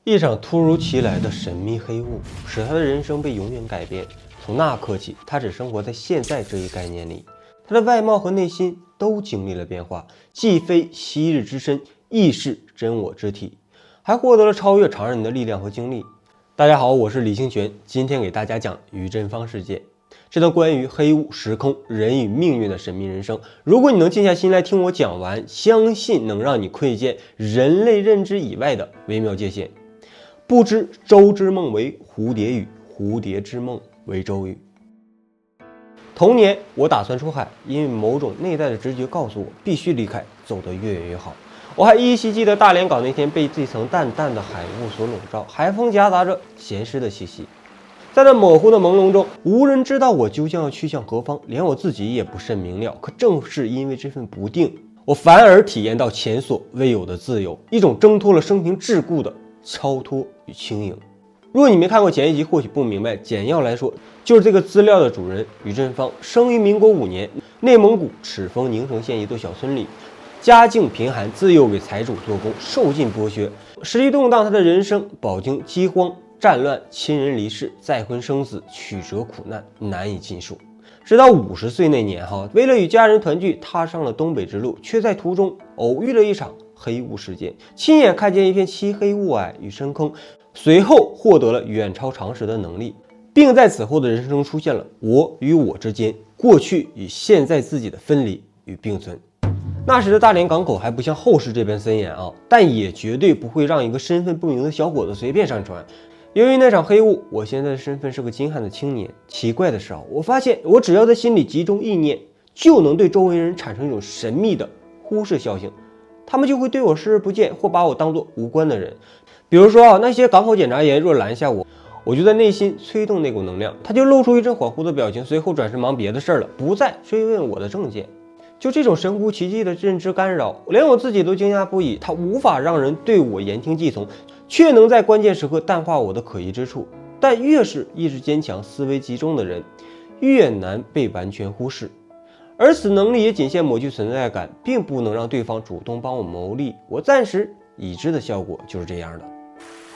一场突如其来的神秘黑雾，使他的人生被永远改变。从那刻起，他只生活在现在这一概念里。他的外貌和内心都经历了变化，既非昔日之身，亦是真我之体，还获得了超越常人的力量和经历。大家好，我是李清泉，今天给大家讲于振芳事件，这段关于黑雾、时空、人与命运的神秘人生。如果你能静下心来听我讲完，相信能让你窥见人类认知以外的微妙界限。不知周之梦为蝴蝶语，蝴蝶之梦为周语。同年，我打算出海，因为某种内在的直觉告诉我必须离开，走得越远越好。我还依稀记得大连港那天被这层淡淡的海雾所笼罩，海风夹杂着咸湿的气息。在那模糊的朦胧中，无人知道我究竟要去向何方，连我自己也不甚明了。可正是因为这份不定，我反而体验到前所未有的自由，一种挣脱了生平桎梏的超脱与轻盈。如果你没看过前一集，或许不明白。简要来说，就是这个资料的主人于振芳，生于民国5年，内蒙古赤峰宁城县一座小村里，家境贫寒，自幼给财主做工，受尽剥削。时局动荡，他的人生饱经饥荒、战乱、亲人离世、再婚生子，曲折苦难难以尽数。直到50岁那年，为了与家人团聚，踏上了东北之路，却在途中偶遇了一场黑雾事件，亲眼看见一片漆黑雾霭与深坑，随后获得了远超常识的能力，并在此后的人生中出现了我与我之间，过去与现在自己的分离与并存。那时的大连港口还不像后世这般森严但也绝对不会让一个身份不明的小伙子随便上船。由于那场黑雾，我现在的身份是个精悍的青年。奇怪的是我发现我只要在心里集中意念，就能对周围人产生一种神秘的忽视效应，他们就会对我视而不见，或把我当作无关的人。比如说那些港口检查员若拦下我，我就在内心催动那股能量，他就露出一阵恍惚的表情，随后转身忙别的事了，不再追问我的证件。就这种神乎其技的认知干扰，连我自己都惊讶不已。它无法让人对我言听计从，却能在关键时刻淡化我的可疑之处。但越是意志坚强、思维集中的人，越难被完全忽视。而此能力也仅限抹去存在感，并不能让对方主动帮我谋利。我暂时已知的效果就是这样的。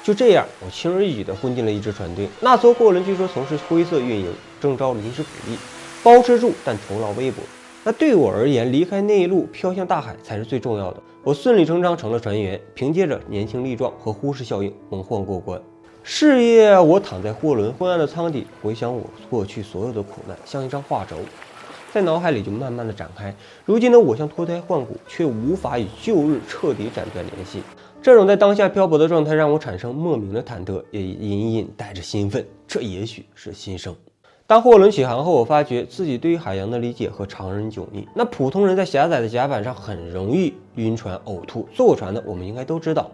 就这样，我轻而易举地混进了一支船队。那艘货轮据说从事灰色运营，正招临时苦力，包吃住，但酬劳微薄。那对我而言，离开内陆飘向大海才是最重要的。我顺理成章成了船员，凭借着年轻力壮和忽视效应蒙混过关。事业，我躺在货轮昏暗的舱底，回想我过去所有的苦难，像一张画轴，在脑海里就慢慢的展开。如今的我像脱胎换骨，却无法与旧日彻底斩断联系。这种在当下漂泊的状态让我产生莫名的忐忑，也隐隐带着兴奋。这也许是新生。当货轮起航后，我发觉自己对于海洋的理解和常人迥异。那普通人在狭窄的甲板上很容易晕船呕吐，坐过船的我们应该都知道，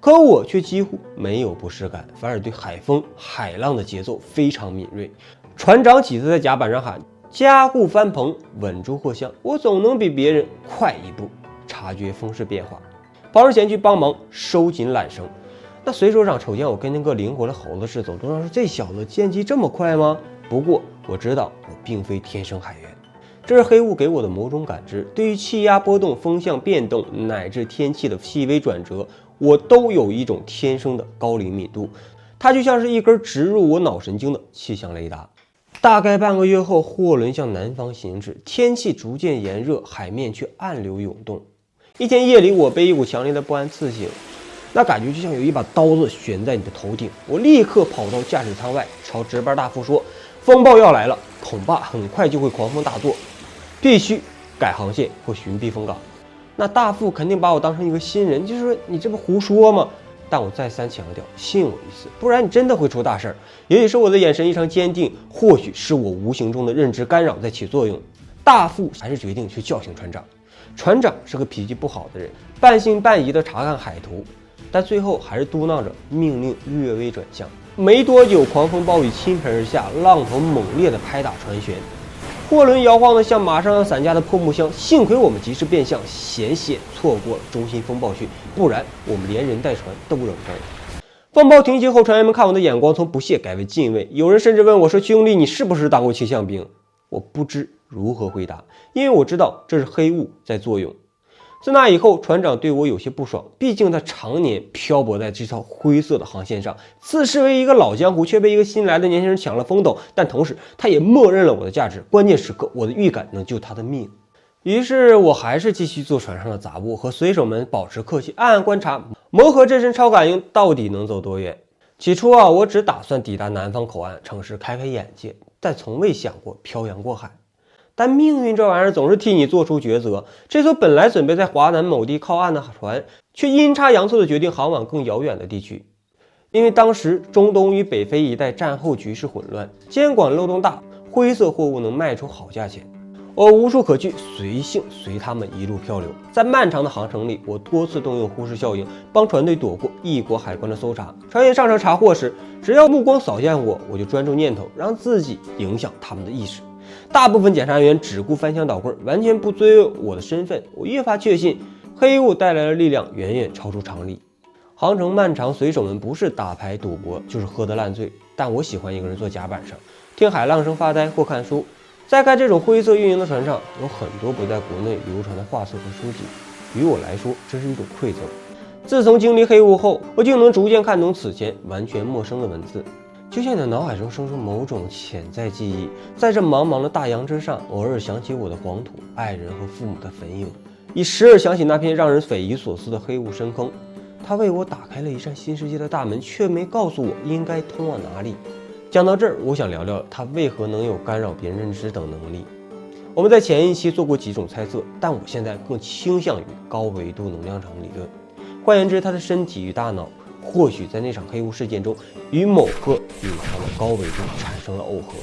可我却几乎没有不适感，反而对海风、海浪的节奏非常敏锐。船长几次在甲板上喊加固帆篷，稳住货箱，我总能比别人快一步察觉风势变化，跑上前去帮忙收紧缆绳。那水手长瞅见我跟那个灵活的猴子似的，都说这小子剑技这么快吗？不过我知道我并非天生海员，这是黑雾给我的某种感知。对于气压波动、风向变动乃至天气的细微转折，我都有一种天生的高灵敏度，它就像是一根植入我脑神经的气象雷达。大概半个月后，货轮向南方行驶，天气逐渐炎热，海面却暗流涌动。一天夜里，我被一股强烈的不安刺醒，那感觉就像有一把刀子悬在你的头顶。我立刻跑到驾驶舱外，朝值班大副说，风暴要来了，恐怕很快就会狂风大作，必须改航线或寻避风港。那大副肯定把我当成一个新人，就是说你这不胡说吗？但我再三强调，信我一次，不然你真的会出大事儿。也许是我的眼神异常坚定，或许是我无形中的认知干扰在起作用，大副还是决定去叫醒船长。船长是个脾气不好的人，半信半疑地查看海图，但最后还是嘟囔着命令略微转向。没多久，狂风暴雨倾盆而下，浪头猛烈地拍打船舷，货轮摇晃得像马上要散架的破木箱。幸亏我们及时变向，险些错过了中心风暴区，不然我们连人带船都扔这儿了。风暴停息后，船员们看我的眼光从不屑改为敬畏，有人甚至问我说，兄弟，你是不是当过气象兵？我不知如何回答，因为我知道这是黑雾在作用。自那以后，船长对我有些不爽，毕竟他常年漂泊在这条灰色的航线上，自视为一个老江湖，却被一个新来的年轻人抢了风头。但同时，他也默认了我的价值，关键时刻，我的预感能救他的命。于是我还是继续做船上的杂物，和水手们保持客气，暗暗观察，磨合这身超感应到底能走多远。起初我只打算抵达南方口岸城市开开眼界，但从未想过漂洋过海。但命运这玩意儿总是替你做出抉择，这艘本来准备在华南某地靠岸的船，却阴差阳错地决定航往更遥远的地区。因为当时中东与北非一带战后局势混乱，监管漏洞大，灰色货物能卖出好价钱。我无处可去，随性随他们一路漂流。在漫长的航程里，我多次动用忽视效应，帮船队躲过异国海关的搜查。船员上车查货时，只要目光扫见我就专注念头，让自己影响他们的意识。大部分检查员只顾翻箱倒柜，完全不追问我的身份。我越发确信，黑雾带来的力量远远超出常理。航程漫长，水手们不是打牌赌博，就是喝得烂醉。但我喜欢一个人坐甲板上，听海浪声发呆或看书。在看这种灰色运营的船上，有很多不在国内流传的画册和书籍，于我来说，这是一种馈赠。自从经历黑雾后，我竟能逐渐看懂此前完全陌生的文字。就像你的脑海中生出某种潜在记忆，在这茫茫的大洋之上，偶尔想起我的黄土、爱人和父母的坟茔，已时而想起那片让人匪夷所思的黑雾深坑。它为我打开了一扇新世界的大门，却没告诉我应该通往哪里。讲到这儿，我想聊聊它为何能有干扰别人认知等能力。我们在前一期做过几种猜测，但我现在更倾向于高维度能量场理论。换言之，他的身体与大脑或许在那场黑雾事件中与某个隐藏的高维度产生了耦合，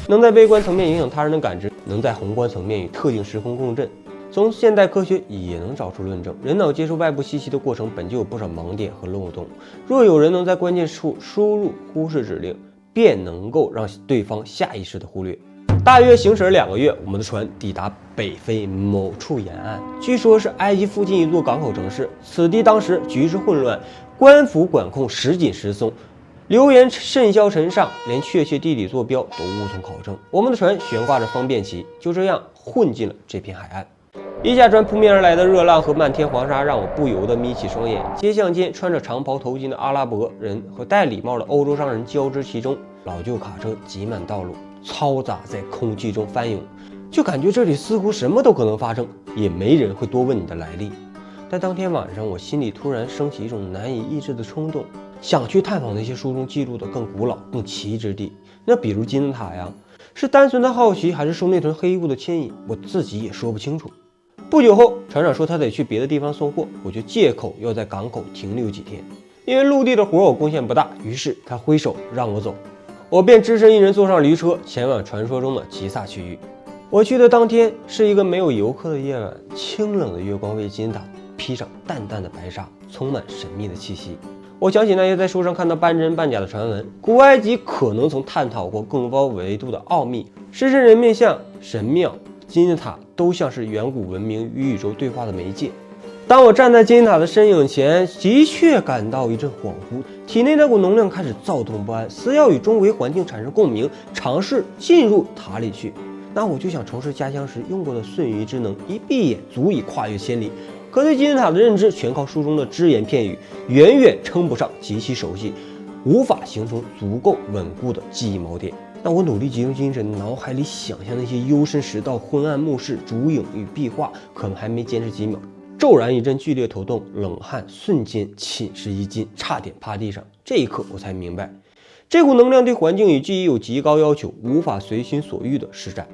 能在微观层面影响他人的感知，能在宏观层面与特定时空共振。从现代科学也能找出论证，人脑接受外部信息的过程本就有不少盲点和漏洞。若有人能在关键处输入忽视指令，便能够让对方下意识的忽略。大约行驶了2个月，我们的船抵达北非某处沿岸，据说是埃及附近一座港口城市。此地当时局势混乱，官府管控时紧时松，流言甚嚣尘上，连确切地理坐标都无从考证。我们的船悬挂着方便旗，就这样混进了这片海岸。一下船扑面而来的热浪和漫天黄沙让我不由得眯起双眼。街巷间穿着长袍头巾的阿拉伯人和戴礼帽的欧洲商人交织其中，老旧卡车挤满道路，嘈杂在空气中翻涌，就感觉这里似乎什么都可能发生，也没人会多问你的来历。但当天晚上，我心里突然升起一种难以抑制的冲动，想去探访那些书中记录的更古老、更奇异之地。那比如金字塔呀，是单纯的好奇，还是受那团黑雾的牵引？我自己也说不清楚。不久后，船长说他得去别的地方送货，我就借口要在港口停留几天。因为陆地的活我贡献不大，于是他挥手让我走，我便只身一人坐上驴车，前往传说中的吉萨区域。我去的当天是一个没有游客的夜晚，清冷的月光为金字塔披上淡淡的白纱，充满神秘的气息。我想起那些在书上看到半真半假的传闻，古埃及可能曾探讨过更高维度的奥秘，狮身人面像、神庙、金字塔都像是远古文明与宇宙对话的媒介。当我站在金字塔的身影前，的确感到一阵恍惚，体内那股能量开始躁动不安，似要与周围环境产生共鸣，尝试进入塔里去。那我就想重拾家乡时用过的瞬移之能，一闭眼足以跨越千里。可对金字塔的认知全靠书中的只言片语，远远称不上极其熟悉，无法形成足够稳固的记忆锚点。那我努力集中精神，脑海里想象那些幽深石道、昏暗墓室、竹影与壁画，可能还没坚持几秒，骤然一阵剧烈头痛，冷汗瞬间侵蚀衣襟，差点趴地上。这一刻我才明白，这股能量对环境与记忆有极高要求，无法随心所欲的施展。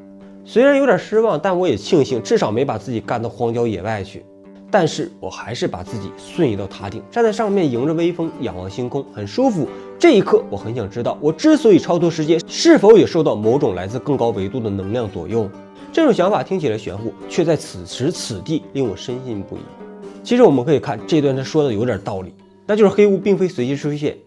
虽然有点失望，但我也庆幸至少没把自己干到荒郊野外去。但是我还是把自己瞬移到塔顶，站在上面迎着微风，仰望星空，很舒服。这一刻我很想知道，我之所以超脱世界，是否也受到某种来自更高维度的能量左右。这种想法听起来玄乎，却在此时此地令我深信不疑。其实我们可以看这段他说的有点道理，那就是黑雾并非随机出现，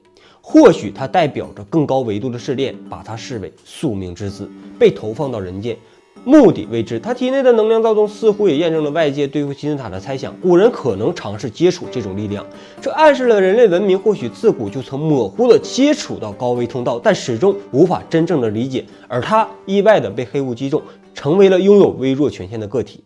或许它代表着更高维度的试炼，把它视为宿命之子，被投放到人间，目的未知。他体内的能量躁动似乎也验证了外界对付金字塔的猜想，古人可能尝试接触这种力量，这暗示了人类文明或许自古就曾模糊地接触到高维通道，但始终无法真正的理解，而他意外地被黑雾击中，成为了拥有微弱权限的个体。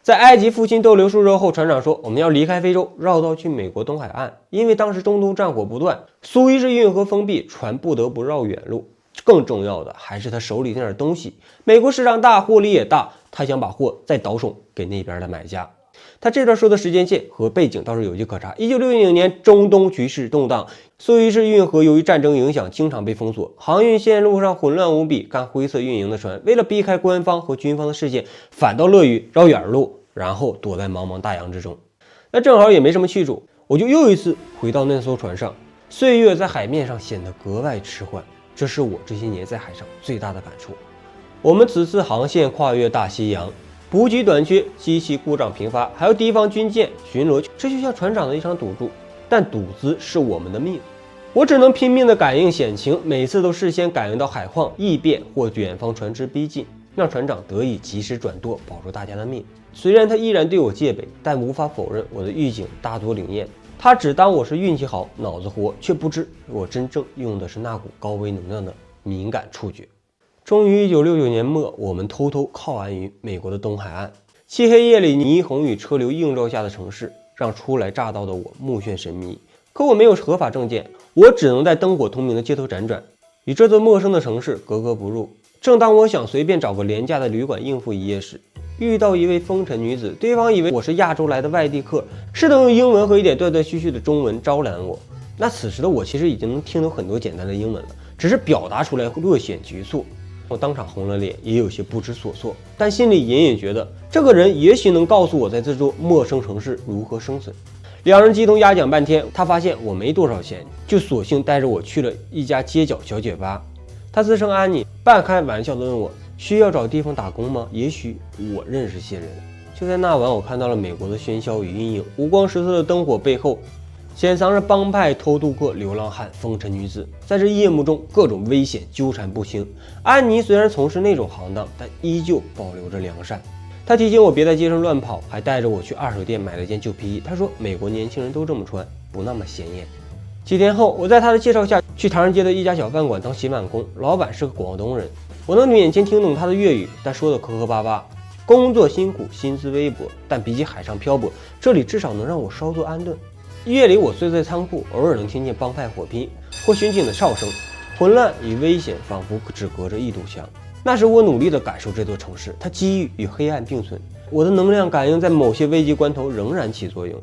在埃及父亲逗留数周后，船长说我们要离开非洲，绕道去美国东海岸，因为当时中东战火不断，苏伊士运河封闭，船不得不绕远路。更重要的还是他手里那点东西，美国市场大，获利也大，他想把货再倒手给那边的买家。他这段说的时间线和背景倒是有迹可查。1960年，中东局势动荡，苏伊士运河由于战争影响经常被封锁，航运线路上混乱无比，干灰色运营的船为了避开官方和军方的视线，反倒乐于绕远路，然后躲在茫茫大洋之中。那正好也没什么去处，我就又一次回到那艘船上。岁月在海面上显得格外迟缓，这是我这些年在海上最大的感触。我们此次航线跨越大西洋，补给短缺，机器故障频发，还有敌方军舰巡逻，这就像船长的一场赌注，但赌资是我们的命。我只能拼命地感应险情，每次都事先感应到海况异变或远方船只逼近，让船长得以及时转舵，保住大家的命。虽然他依然对我戒备，但无法否认我的预警大多灵验。他只当我是运气好，脑子活，却不知我真正用的是那股高维能量的敏感触觉。终于1969年末，我们偷偷靠岸于美国的东海岸。漆黑夜里，霓虹与车流映照下的城市，让初来乍到的我目眩神迷。可我没有合法证件，我只能在灯火通明的街头辗转，与这座陌生的城市格格不入。正当我想随便找个廉价的旅馆应付一夜时，遇到一位风尘女子，对方以为我是亚洲来的外地客，试图用英文和一点断断续续的中文招揽我。那此时的我其实已经能听懂很多简单的英文了，只是表达出来略显局促。我当场红了脸，也有些不知所措，但心里隐隐觉得这个人也许能告诉我在这座陌生城市如何生存。两人鸡同鸭讲半天，他发现我没多少钱，就索性带着我去了一家街角小酒吧。他自称安妮，半开玩笑地问我需要找地方打工吗？也许我认识些人。就在那晚，我看到了美国的喧嚣与阴影，五光十色的灯火背后潜藏着帮派、偷渡客、流浪汉、风尘女子。在这夜幕中，各种危险纠缠不清。安妮虽然从事那种行当，但依旧保留着良善。她提醒我别在街上乱跑，还带着我去二手店买了件旧皮衣。她说美国年轻人都这么穿，不那么显眼。几天后，我在她的介绍下去唐人街的一家小饭馆当洗碗工，老板是个广东人。我能勉强听懂他的粤语，但说的磕磕巴巴。工作辛苦，薪资微薄，但比起海上漂泊，这里至少能让我稍作安顿。夜里我睡在仓库，偶尔能听见帮派火拼或巡警的哨声，混乱与危险仿佛只隔着一堵墙。那时我努力地感受这座城市，它机遇与黑暗并存，我的能量感应在某些危急关头仍然起作用。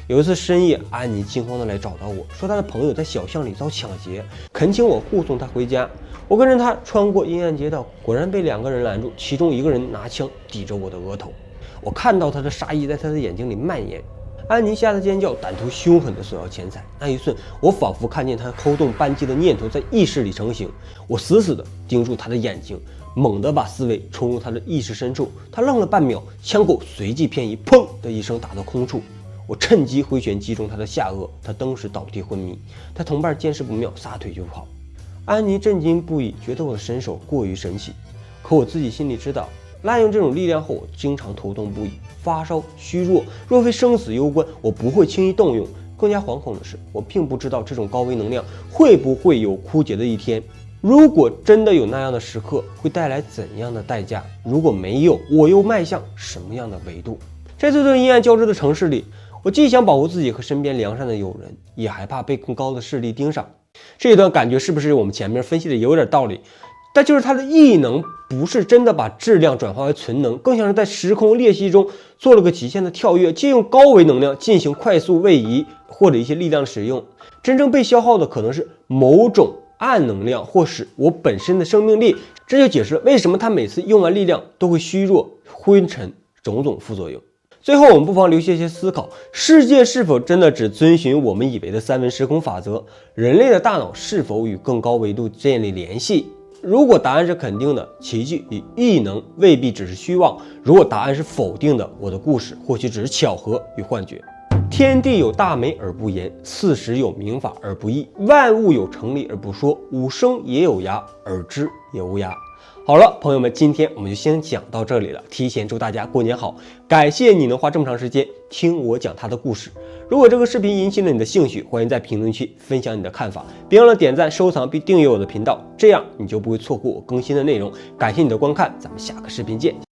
有一次深夜，安妮惊慌地来找到我，说她的朋友在小巷里遭抢劫，恳请我护送她回家。我跟着她穿过阴暗街道，果然被两个人拦住，其中一个人拿枪抵着我的额头。我看到他的杀意在他的眼睛里蔓延。安妮吓得尖叫，胆图凶狠地索要钱财。那一瞬，我仿佛看见他扣动扳机的念头在意识里成型。我死死地盯住他的眼睛，猛地把思维冲入他的意识深处。他愣了半秒，枪口随即偏移，砰的一声打到空处。我趁机挥拳击中他的下颚，他当时倒地昏迷。他同伴见势不妙，撒腿就跑。安妮震惊不已，觉得我的身手过于神奇。可我自己心里知道，滥用这种力量后，我经常头痛不已，发烧、虚弱。若非生死攸关，我不会轻易动用。更加惶恐的是，我并不知道这种高维能量会不会有枯竭的一天。如果真的有那样的时刻，会带来怎样的代价？如果没有，我又迈向什么样的维度？在这阴暗交织的城市里，我既想保护自己和身边良善的友人，也害怕被更高的势力盯上。这段感觉是不是我们前面分析的有点道理？但就是它的异能不是真的把质量转化为存能，更像是在时空裂隙中做了个极限的跳跃，借用高维能量进行快速位移或者一些力量的使用。真正被消耗的可能是某种暗能量，或是我本身的生命力。这就解释了为什么他每次用完力量都会虚弱、昏沉，种种副作用。最后我们不妨留下一些思考，世界是否真的只遵循我们以为的三维时空法则？人类的大脑是否与更高维度建立联系？如果答案是肯定的，奇迹与异能未必只是虚妄；如果答案是否定的，我的故事或许只是巧合与幻觉。天地有大美而不言，四时有明法而不议，万物有成理而不说，五声也有涯而知也无涯。好了，朋友们，今天我们就先讲到这里了。提前祝大家过年好，感谢你能花这么长时间听我讲他的故事。如果这个视频引起了你的兴趣，欢迎在评论区分享你的看法，别忘了点赞、收藏并订阅我的频道，这样你就不会错过我更新的内容。感谢你的观看，咱们下个视频见。